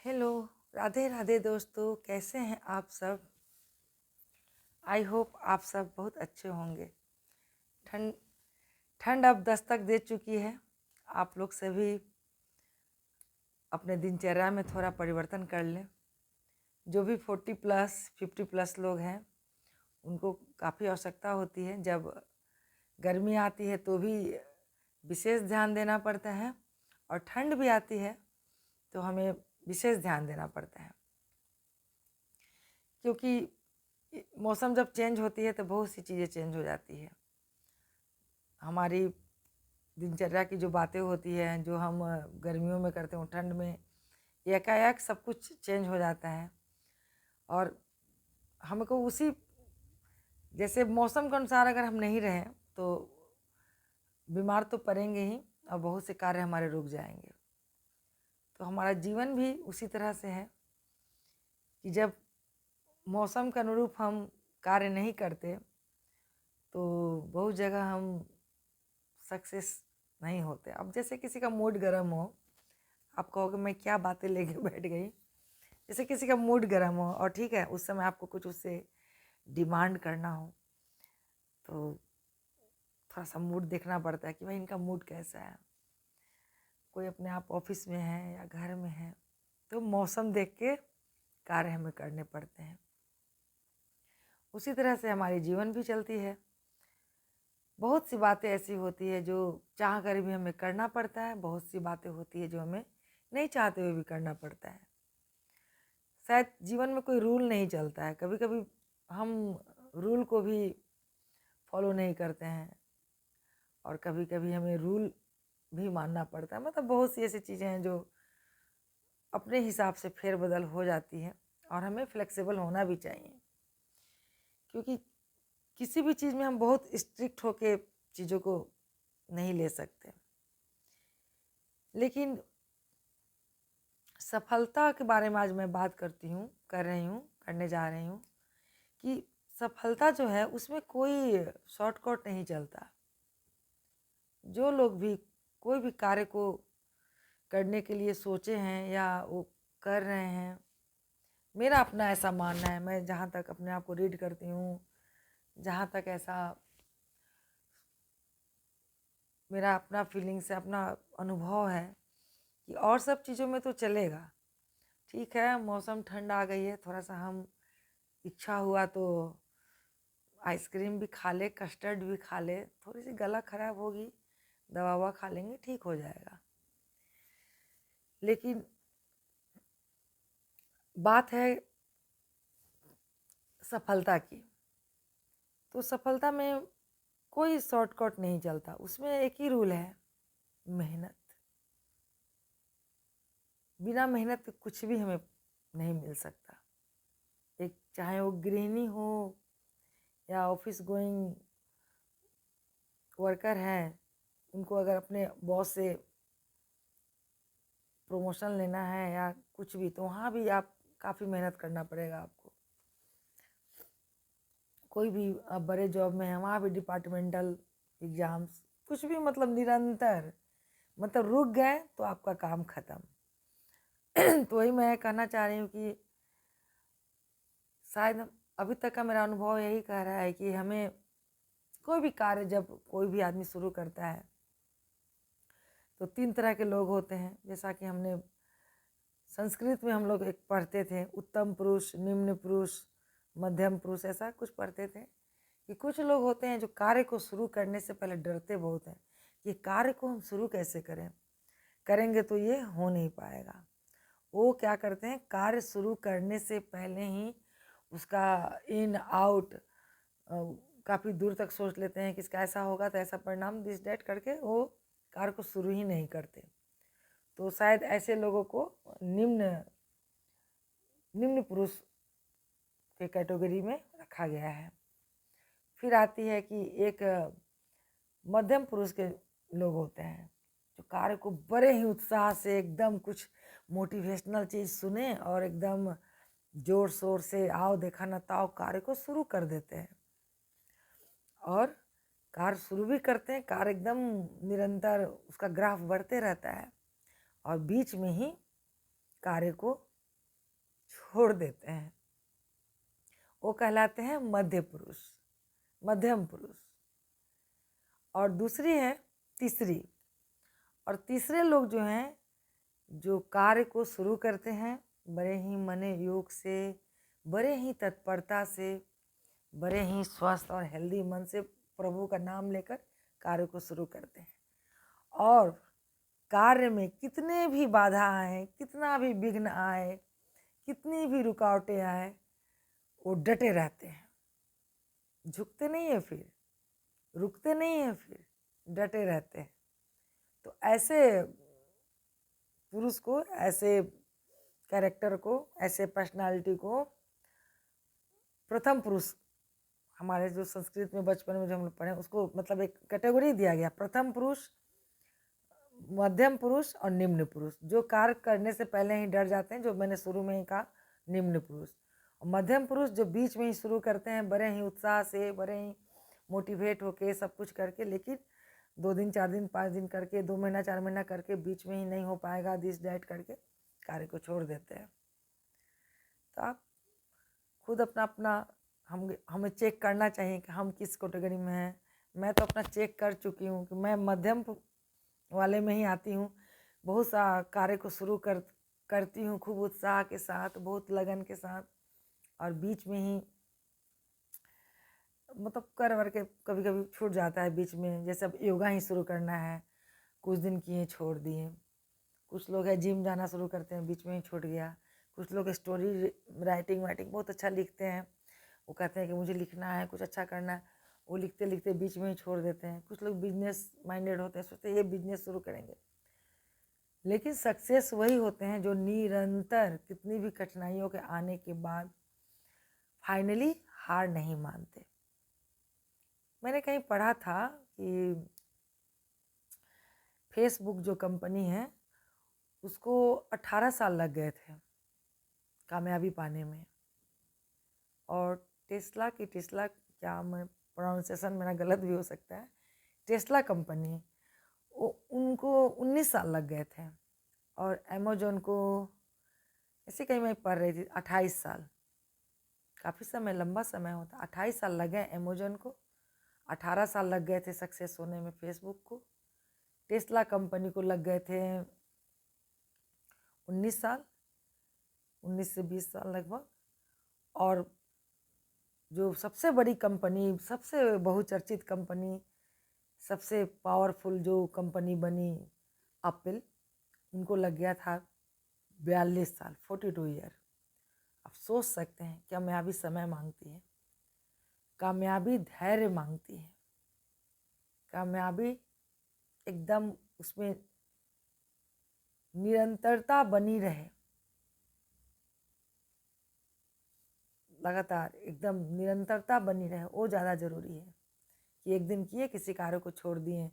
Hello, Radhe Radhe दोस्तों, कैसे हैं आप सब। आई होप आप सब बहुत अच्छे होंगे। ठंड ठंड अब दस्तक दे चुकी है। आप लोग सभी अपने दिनचर्या में थोड़ा परिवर्तन कर लें। जो भी 40+ 50+ लोग हैं उनको काफ़ी आवश्यकता होती है। जब गर्मी आती है तो भी विशेष ध्यान देना पड़ता है, और ठंड भी आती है तो हमें विशेष ध्यान देना पड़ता है, क्योंकि मौसम जब चेंज होती है तो बहुत सी चीज़ें चेंज हो जाती है। हमारी दिनचर्या की जो बातें होती हैं, जो हम गर्मियों में करते हैं, ठंड में एकाएक सब कुछ चेंज हो जाता है। और हमको उसी जैसे मौसम के अनुसार अगर हम नहीं रहें तो बीमार तो पड़ेंगे ही, और बहुत से कार्य हमारे रुक जाएंगे। तो हमारा जीवन भी उसी तरह से है कि जब मौसम के अनुरूप हम कार्य नहीं करते तो बहुत जगह हम सक्सेस नहीं होते। अब जैसे किसी का मूड गर्म हो, आप कहोगे मैं क्या बातें लेके बैठ गई। जैसे किसी का मूड गर्म हो और ठीक है, उस समय आपको कुछ उससे डिमांड करना हो तो थोड़ा सा मूड देखना पड़ता है कि भाई इनका मूड कैसा है। कोई अपने आप ऑफिस में है या घर में है तो मौसम देख के कार्य हमें करने पड़ते हैं। उसी तरह से हमारी जीवन भी चलती है। बहुत सी बातें ऐसी होती है जो चाह कर भी हमें करना पड़ता है, बहुत सी बातें होती है जो हमें नहीं चाहते हुए भी करना पड़ता है। शायद जीवन में कोई रूल नहीं चलता है, कभी कभी हम रूल को भी फॉलो नहीं करते हैं, और कभी कभी हमें रूल भी मानना पड़ता है। मतलब बहुत सी ऐसी चीज़ें हैं जो अपने हिसाब से फेरबदल हो जाती हैं, और हमें फ्लेक्सिबल होना भी चाहिए, क्योंकि किसी भी चीज़ में हम बहुत स्ट्रिक्ट होके चीज़ों को नहीं ले सकते। लेकिन सफलता के बारे में आज मैं बात करने जा रही हूँ कि सफलता जो है उसमें कोई शॉर्टकट नहीं चलता। जो लोग भी कोई भी कार्य को करने के लिए सोचे हैं या वो कर रहे हैं, मेरा अपना ऐसा मानना है, मैं जहाँ तक अपने आप को रीड करती हूँ, जहाँ तक ऐसा मेरा अपना फीलिंग्स है, अपना अनुभव है कि और सब चीज़ों में तो चलेगा। ठीक है, मौसम ठंड आ गई है, थोड़ा सा हम इच्छा हुआ तो आइसक्रीम भी खा ले, कस्टर्ड भी खा ले, थोड़ी सी गला खराब होगी, दवा ववा खा लेंगे, ठीक हो जाएगा। लेकिन बात है सफलता की, तो सफलता में कोई शॉर्टकट नहीं चलता। उसमें एक ही रूल है, मेहनत। बिना मेहनत के कुछ भी हमें नहीं मिल सकता। एक चाहे वो गृहिणी हो या ऑफिस गोइंग वर्कर हैं, उनको अगर अपने बॉस से प्रमोशन लेना है या कुछ भी, तो वहाँ भी आप काफ़ी मेहनत करना पड़ेगा आपको। कोई भी आप बड़े जॉब में है, वहाँ भी डिपार्टमेंटल एग्ज़ाम्स, कुछ भी, मतलब निरंतर, मतलब रुक गए तो आपका काम ख़त्म। तो वही मैं कहना चाह रही हूँ कि शायद अभी तक का मेरा अनुभव यही कह रहा है कि हमें कोई भी कार्य जब कोई भी आदमी शुरू करता है तो 3 तरह के लोग होते हैं। जैसा कि हमने संस्कृत में हम लोग एक पढ़ते थे, उत्तम पुरुष, निम्न पुरुष, मध्यम पुरुष, ऐसा कुछ पढ़ते थे कि कुछ लोग होते हैं जो कार्य को शुरू करने से पहले डरते बहुत हैं कि कार्य को हम शुरू कैसे करेंगे तो ये हो नहीं पाएगा। वो क्या करते हैं, कार्य शुरू करने से पहले ही उसका इन आउट काफ़ी दूर तक सोच लेते हैं कि इसका ऐसा होगा तो ऐसा परिणाम, दिस डेट करके वो कार्य को शुरू ही नहीं करते। तो शायद ऐसे लोगों को निम्न पुरुष के कैटेगरी में रखा गया है। फिर आती है कि एक मध्यम पुरुष के लोग होते हैं जो कार्य को बड़े ही उत्साह से, एकदम कुछ मोटिवेशनल चीज़ सुने और एकदम जोर शोर से, आओ देखा न ताओ, कार्य को शुरू कर देते हैं। और कार्य शुरू भी करते हैं, कार्य एकदम निरंतर उसका ग्राफ बढ़ते रहता है, और बीच में ही कार्य को छोड़ देते हैं, वो कहलाते हैं मध्य पुरुष, मध्यम पुरुष। और दूसरी है तीसरी, और तीसरे लोग जो हैं, जो कार्य को शुरू करते हैं बड़े ही मने योग से, बड़े ही तत्परता से, बड़े ही स्वस्थ और हेल्दी मन से प्रभु का नाम लेकर कार्य को शुरू करते हैं। और कार्य में कितने भी बाधा आए, कितना भी विघ्न आए, कितनी भी रुकावटें आए, वो डटे रहते हैं, झुकते नहीं है, फिर रुकते नहीं है, फिर डटे रहते हैं। तो ऐसे पुरुष को, ऐसे कैरेक्टर को, ऐसे पर्सनालिटी को प्रथम पुरुष, हमारे जो संस्कृत में बचपन में जो हम लोग पढ़े उसको मतलब एक कैटेगरी दिया गया, प्रथम पुरुष, मध्यम पुरुष और निम्न पुरुष। जो कार्य करने से पहले ही डर जाते हैं, जो मैंने शुरू में ही कहा, निम्न पुरुष। और मध्यम पुरुष जो बीच में ही शुरू करते हैं, बड़े ही उत्साह से, बड़े ही मोटिवेट होके सब कुछ करके, लेकिन 2 दिन 4 दिन 5 दिन करके, 2 महीना 4 महीना करके, बीच में ही नहीं हो पाएगा दिस डैट करके कार्य को छोड़ देते हैं। तो आप खुद अपना अपना हमें चेक करना चाहिए कि हम किस कैटेगरी में हैं। मैं तो अपना चेक कर चुकी हूँ कि मैं मध्यम वाले में ही आती हूँ। बहुत सा कार्य को शुरू करती हूँ खूब उत्साह के साथ, बहुत लगन के साथ, और बीच में ही मतलब कर के कभी कभी छूट जाता है बीच में। जैसे अब योगा ही शुरू करना है, कुछ दिन किए छोड़ दिए। कुछ लोग है जिम जाना शुरू करते हैं, बीच में ही छूट गया। कुछ लोग स्टोरी राइटिंग बहुत अच्छा लिखते हैं, वो कहते हैं कि मुझे लिखना है, कुछ अच्छा करना है, वो लिखते लिखते बीच में ही छोड़ देते हैं। कुछ लोग बिजनेस माइंडेड होते हैं, सोचते हैं ये बिजनेस शुरू करेंगे। लेकिन सक्सेस वही होते हैं जो निरंतर कितनी भी कठिनाइयों के आने के बाद फाइनली हार नहीं मानते। मैंने कहीं पढ़ा था कि फेसबुक जो कंपनी है उसको 18 साल लग गए थे कामयाबी पाने में। और टेस्ला क्या, मैं प्रोनाउंसिएशन मेरा गलत भी हो सकता है, टेस्ला कंपनी, उनको 19 साल लग गए थे। और अमेजोन को, ऐसे कहीं मैं पढ़ रही थी, 28 साल, काफ़ी समय, लंबा समय होता। 28 साल लगे अमेजोन को, 18 साल लग गए थे सक्सेस होने में फेसबुक को। टेस्ला कंपनी को लग गए थे 19 साल, 19 से 20 साल लगभग। और जो सबसे बड़ी कंपनी, सबसे बहुचर्चित कंपनी, सबसे पावरफुल जो कंपनी बनी एप्पल, उनको लग गया था 42 साल, 42 ईयर। आप सोच सकते हैं कामयाबी समय मांगती है, कामयाबी धैर्य मांगती है, कामयाबी एकदम उसमें निरंतरता बनी रहे, लगातार एकदम निरंतरता बनी रहे, वो ज़्यादा ज़रूरी है कि एक दिन किए किसी कार्य को छोड़ दिए।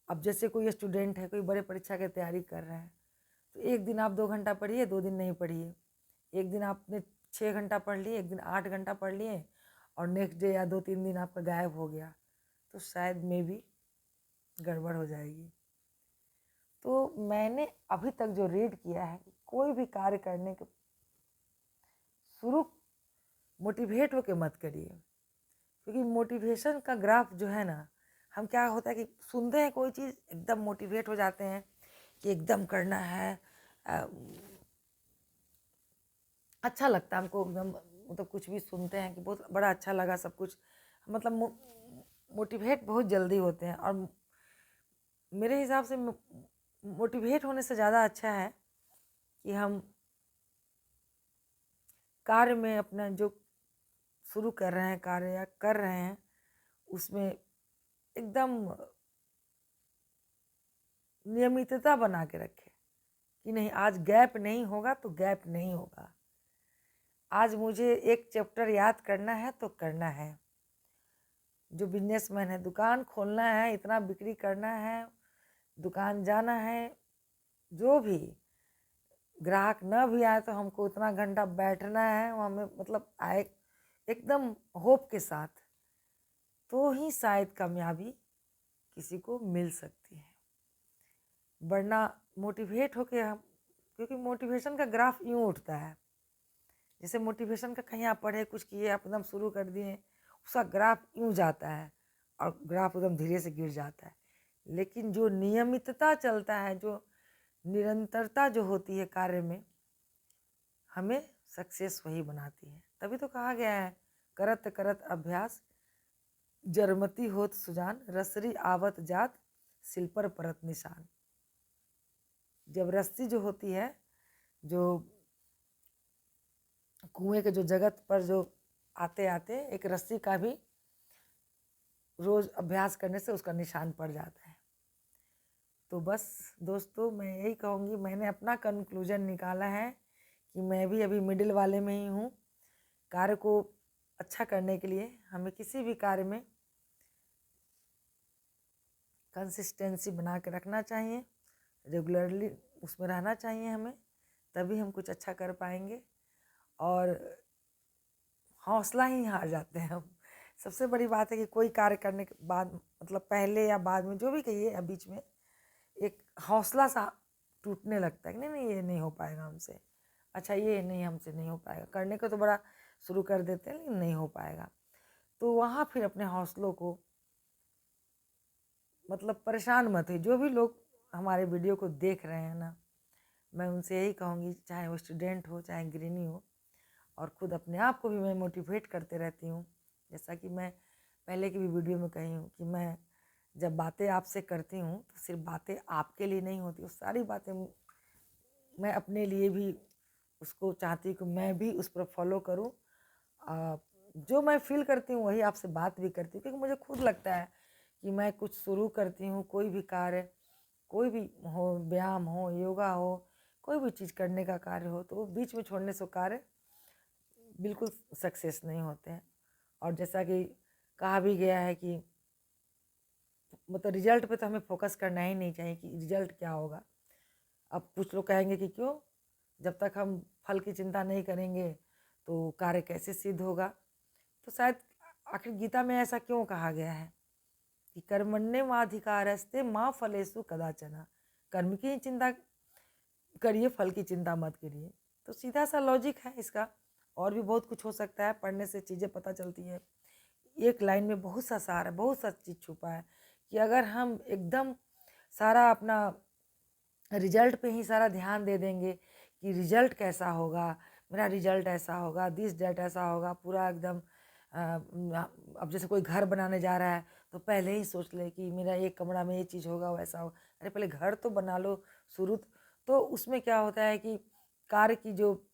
अब जैसे कोई स्टूडेंट है, कोई बड़े परीक्षा की तैयारी कर रहा है, तो एक दिन आप 2 घंटा पढ़िए, 2 दिन नहीं पढ़िए। एक दिन आपने 6 घंटा पढ़ लिए, एक दिन 8 घंटा पढ़ लिए, और नेक्स्ट डे या 2-3 दिन आपका गायब हो गया, तो शायद में भी गड़बड़ हो जाएगी। तो मैंने अभी तक जो रीड किया है, कोई भी कार्य करने के शुरू मोटिवेट होके मत करिए, क्योंकि मोटिवेशन का ग्राफ जो है ना, हम क्या होता है कि सुनते हैं कोई चीज़, एकदम मोटिवेट हो जाते हैं कि एकदम करना है, अच्छा लगता है हमको एकदम, मतलब कुछ भी सुनते हैं कि बहुत बड़ा अच्छा लगा सब कुछ, मतलब मोटिवेट बहुत जल्दी होते हैं। और मेरे हिसाब से मोटिवेट होने से ज़्यादा अच्छा है कि हम कार्य में अपना जो शुरू कर रहे हैं कार्य या कर रहे हैं, उसमें एकदम नियमितता बना के रखें कि नहीं, आज गैप नहीं होगा तो गैप नहीं होगा। आज मुझे एक चैप्टर याद करना है तो करना है। जो बिजनेसमैन है, दुकान खोलना है, इतना बिक्री करना है, दुकान जाना है, जो भी ग्राहक न भी आए तो हमको उतना घंटा बैठना है हमें, मतलब आए एकदम होप के साथ, तो ही शायद कामयाबी किसी को मिल सकती है। वरना मोटिवेट होके हम, क्योंकि मोटिवेशन का ग्राफ यूँ उठता है, जैसे मोटिवेशन का कहीं आप पढ़े, कुछ किए, आप एकदम शुरू कर दिए, उसका ग्राफ यूँ जाता है और ग्राफ एकदम धीरे से गिर जाता है। लेकिन जो नियमितता चलता है, जो निरंतरता जो होती है कार्य में, हमें सक्सेस वही बनाती है। तभी तो कहा गया है, करत करत अभ्यास जरमती होत सुजान, रसरी आवत जात सिल पर परत निशान। जब रस्सी जो होती है, जो कुएं के जो जगत पर जो आते आते एक रस्सी का भी रोज अभ्यास करने से उसका निशान पड़ जाता है। तो बस दोस्तों, मैं यही कहूँगी, मैंने अपना कंक्लूजन निकाला है कि मैं भी अभी मिडिल वाले में ही हूँ। कार्य को अच्छा करने के लिए हमें किसी भी कार्य में कंसिस्टेंसी बना के रखना चाहिए, रेगुलरली उसमें रहना चाहिए हमें, तभी हम कुछ अच्छा कर पाएंगे। और हौसला ही हार जाते हैं हम। सबसे बड़ी बात है कि कोई कार्य करने के बाद, मतलब पहले या बाद में, जो भी कहिए, या बीच में एक हौसला सा टूटने लगता है कि नहीं नहीं ये नहीं हो पाएगा हमसे, अच्छा ये नहीं हमसे नहीं हो पाएगा। करने को तो बड़ा शुरू कर देते हैं लेकिन नहीं हो पाएगा। तो वहाँ फिर अपने हौसलों को, मतलब परेशान मत हो। जो भी लोग हमारे वीडियो को देख रहे हैं ना, मैं उनसे यही कहूँगी, चाहे वो स्टूडेंट हो चाहे गृहिणी हो, और ख़ुद अपने आप को भी मैं मोटिवेट करते रहती हूँ। जैसा कि मैं पहले की भी वीडियो में कही हूँ कि मैं जब बातें आपसे करती हूँ तो सिर्फ बातें आपके लिए नहीं होती, वो सारी बातें मैं अपने लिए भी उसको चाहती हूँ कि मैं भी उस पर फॉलो करूँ। जो मैं फील करती हूँ वही आपसे बात भी करती हूँ, क्योंकि मुझे खुद लगता है कि मैं कुछ शुरू करती हूँ, कोई भी कार्य, कोई भी हो, व्यायाम हो, योगा हो, कोई भी चीज़ करने का कार्य हो, तो वो बीच में छोड़ने से कार्य बिल्कुल सक्सेस नहीं होते हैं। और जैसा कि कहा भी गया है कि मतलब रिजल्ट पे तो हमें फोकस करना ही नहीं चाहिए कि रिजल्ट क्या होगा। अब कुछ लोग कहेंगे कि क्यों, जब तक हम फल की चिंता नहीं करेंगे तो कार्य कैसे सिद्ध होगा। तो शायद आखिर गीता में ऐसा क्यों कहा गया है कि कर्मण्येवाधिकारस्ते माँ फलेषु कदाचन, कर्म की ही चिंता करिए, फल की चिंता मत करिए। तो सीधा सा लॉजिक है इसका। और भी बहुत कुछ हो सकता है, पढ़ने से चीज़ें पता चलती है। एक लाइन में बहुत सा सार है, बहुत सा चीज़ छुपा है कि अगर हम एकदम सारा अपना रिजल्ट पे ही सारा ध्यान दे देंगे कि रिजल्ट कैसा होगा, मेरा रिजल्ट ऐसा होगा, दिस डेट ऐसा होगा, पूरा एकदम अब जैसे कोई घर बनाने जा रहा है तो पहले ही सोच ले कि मेरा एक कमरा में ये चीज़ होगा, वैसा हो। अरे पहले घर तो बना लो शुरू। तो उसमें क्या होता है कि कार्य की जो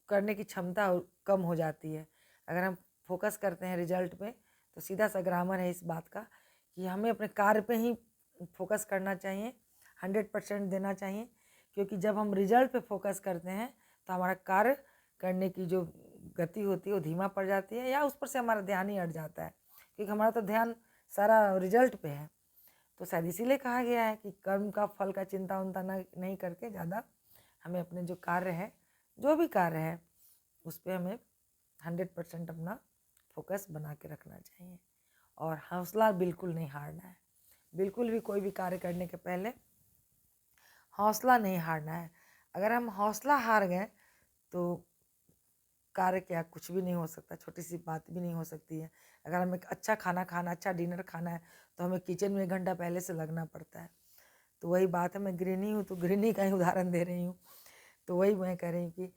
करने की क्षमता कम हो जाती है। अगर हम फोकस करते हैं रिजल्ट पे, तो सीधा सा ग्रामर है इस बात का कि हमें अपने कार्य पे ही फोकस करना चाहिए, 100% देना चाहिए। क्योंकि जब हम रिजल्ट पे फोकस करते हैं तो हमारा कार्य करने की जो गति होती है वो धीमा पड़ जाती है, या उस पर से हमारा ध्यान ही हट जाता है, क्योंकि हमारा तो ध्यान सारा रिजल्ट पे है। तो शायद इसीलिए कहा गया है कि कर्म का फल का चिंता उनता नहीं करके ज़्यादा हमें अपने जो कार्य है, जो भी कार्य है, उस पर हमें 100% अपना फोकस बना के रखना चाहिए। और हौसला बिल्कुल नहीं हारना है, बिल्कुल भी कोई भी कार्य करने के पहले हौसला नहीं हारना है। अगर हम हौसला हार गए तो कार्य क्या, कुछ भी नहीं हो सकता, छोटी सी बात भी नहीं हो सकती है। अगर हमें अच्छा खाना खाना, अच्छा डिनर खाना है तो हमें किचन में 1 घंटा पहले से लगना पड़ता है। तो वही बात है, मैं गृहिणी हूँ तो गृहिणी का ही उदाहरण दे रही हूँ। तो वही मैं कह रही हूँ कि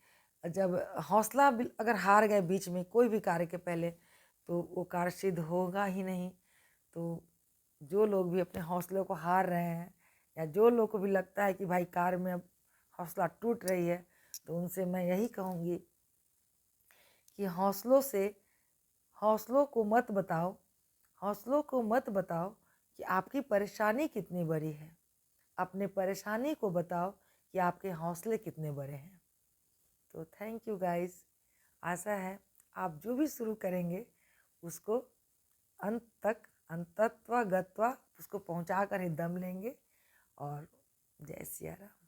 जब हौसला अगर हार गए बीच में कोई भी कार्य के पहले, तो वो कार्य सिद्ध होगा ही नहीं। तो जो लोग भी अपने हौसलों को हार रहे हैं, या जो लोग को भी लगता है कि भाई कार्य में अब हौसला टूट रही है, तो उनसे मैं यही कहूँगी कि हौसलों को मत बताओ, हौसलों को मत बताओ कि आपकी परेशानी कितनी बड़ी है। अपने परेशानी को बताओ कि आपके हौसले कितने बड़े हैं। तो थैंक यू गाइस। आशा है आप जो भी शुरू करेंगे उसको अंत तक, अंतत्वा गत्वा उसको पहुंचा कर ही दम लेंगे। और जय सिया राम।